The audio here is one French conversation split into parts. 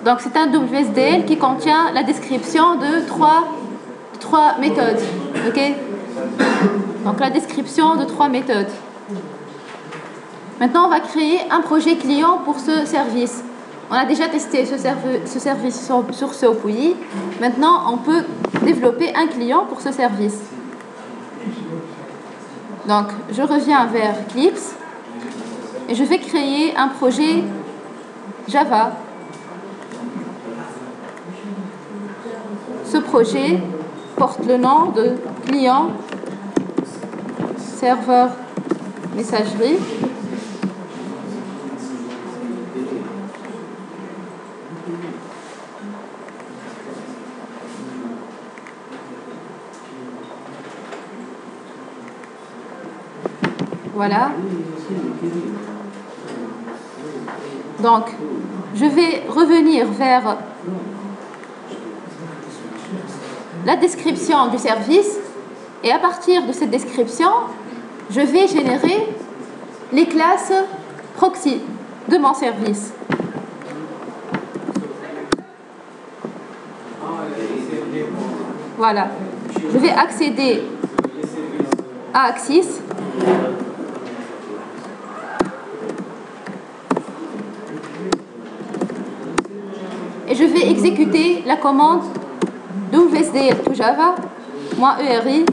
Donc c'est un WSDL qui contient la description de trois méthodes. Ok? Donc la description de 3 méthodes. Maintenant, on va créer un projet client pour ce service. On a déjà testé ce service sur ce OPUI. Maintenant, on peut développer un client pour ce service. Donc, je reviens vers Eclipse et je vais créer un projet Java. Ce projet porte le nom de client serveur messagerie. Voilà. Donc, je vais revenir vers la description du service et à partir de cette description, je vais générer les classes proxy de mon service. Voilà. Je vais accéder à Axis. Et je vais exécuter la commande WSDL to Java -ERI .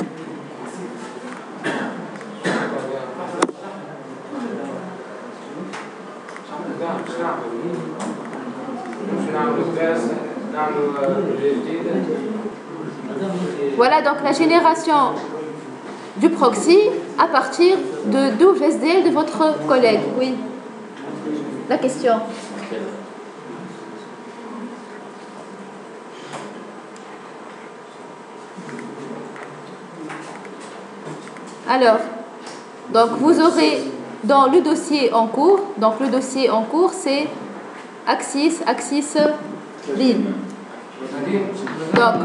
Voilà donc la génération du proxy à partir de WSDL de votre collègue. Oui. La question. Alors, donc vous aurez dans le dossier en cours, donc le dossier en cours c'est Axis bin. Donc,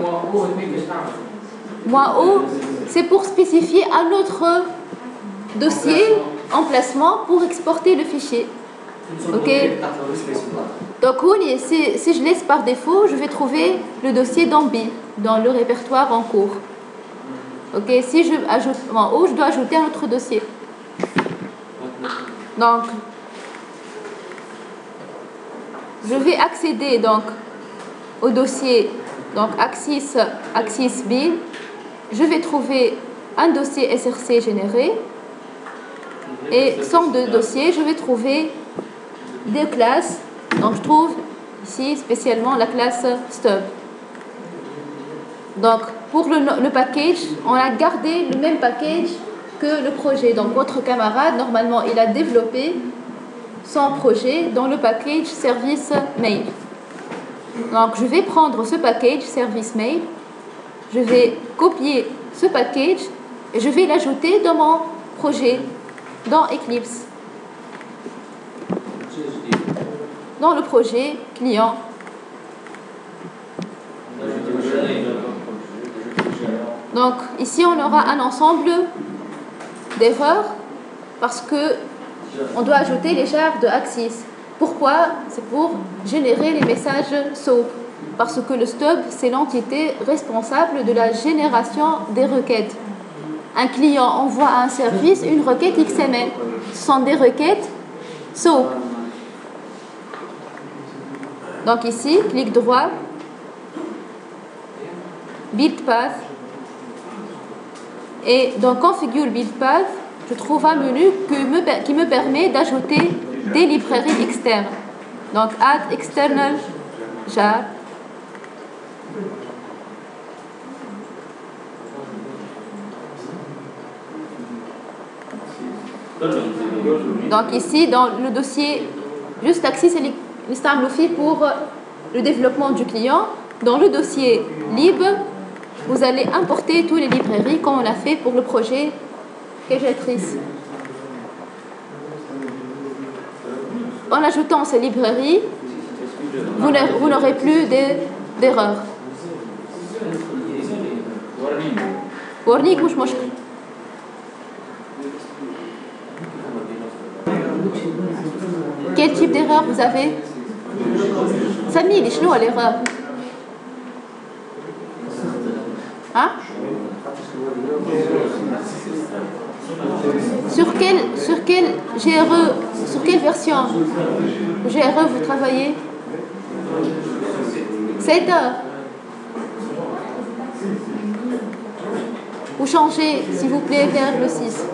-O, c'est pour spécifier un autre dossier emplacement pour exporter le fichier. Ok. Donc, si je laisse par défaut, je vais trouver le dossier dans B, dans le répertoire en cours. Ok, si je ajoute -O, je dois ajouter un autre dossier. Donc, je vais accéder donc au dossier donc Axis bin. Je vais trouver un dossier SRC généré et sans deux dossiers, je vais trouver deux classes. Donc, je trouve ici spécialement la classe stub. Donc, pour le package, on a gardé le même package que le projet. Donc, votre camarade, normalement, il a développé son projet dans le package service mail. Donc, je vais prendre ce package service mail, je vais copier ce package et je vais l'ajouter dans mon projet, dans Eclipse, dans le projet client. Donc, ici, on aura un ensemble d'erreurs parce que on doit ajouter les chars de Axis. Pourquoi? C'est pour générer les messages SOAP. Parce que le stub, c'est l'entité responsable de la génération des requêtes. Un client envoie à un service une requête XML. Ce sont des requêtes SOAP. Donc ici, clic droit, build path. Et dans configure build path, je trouve un menu qui me permet d'ajouter des librairies externes. Donc, add external jar. Donc, ici, dans le dossier, juste Axis et l'Istamlofi pour le développement du client. Dans le dossier lib, vous allez importer toutes les librairies comme on a fait pour le projet Cageatrice. En ajoutant ces librairies, vous n'aurez plus d'erreurs. Warning مش مشكلة. Quel type d'erreur vous avez? سميلي شنو l'erreur hein sur quelle GRE, sur quelle version GRE vous travaillez? 7 heures. Vous changez, s'il vous plaît, vers le 6.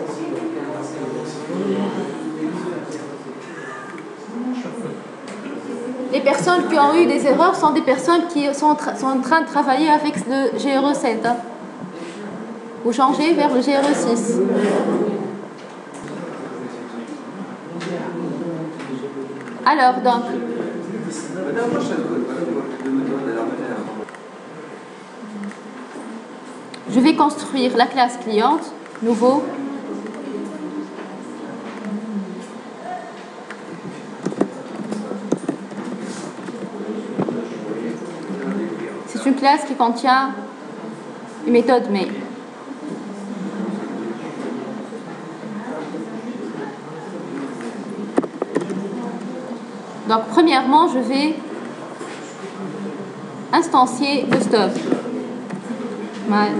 Les personnes qui ont eu des erreurs sont des personnes qui sont en train de travailler avec le GRE 7. Vous changez vers le GRE 6. Alors, donc, je vais construire la classe cliente, nouveau. C'est une classe qui contient une méthode main. Donc, premièrement, je vais instancier le stub. Ouais.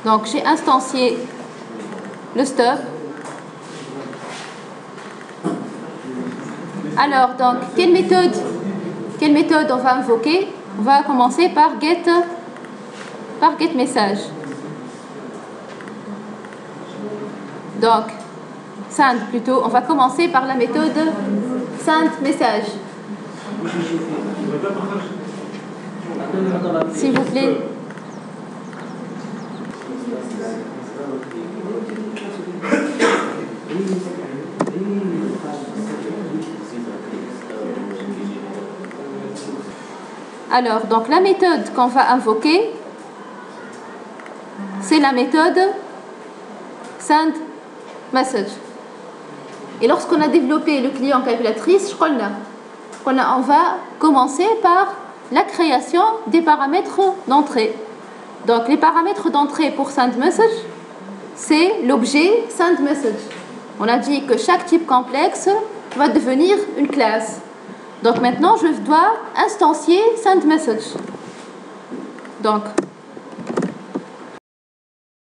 Donc, j'ai instancié le stub. Alors, donc, quelle méthode on va invoquer? On va commencer par get message. Donc, send plutôt. On va commencer par la méthode send message. S'il vous plaît. Alors, donc la méthode qu'on va invoquer, c'est la méthode send message. Et lorsqu'on a développé le client calculatrice, on va commencer par la création des paramètres d'entrée. Donc, les paramètres d'entrée pour send message, c'est l'objet send message. On a dit que chaque type complexe va devenir une classe. Donc maintenant, je dois instancier send message. Donc,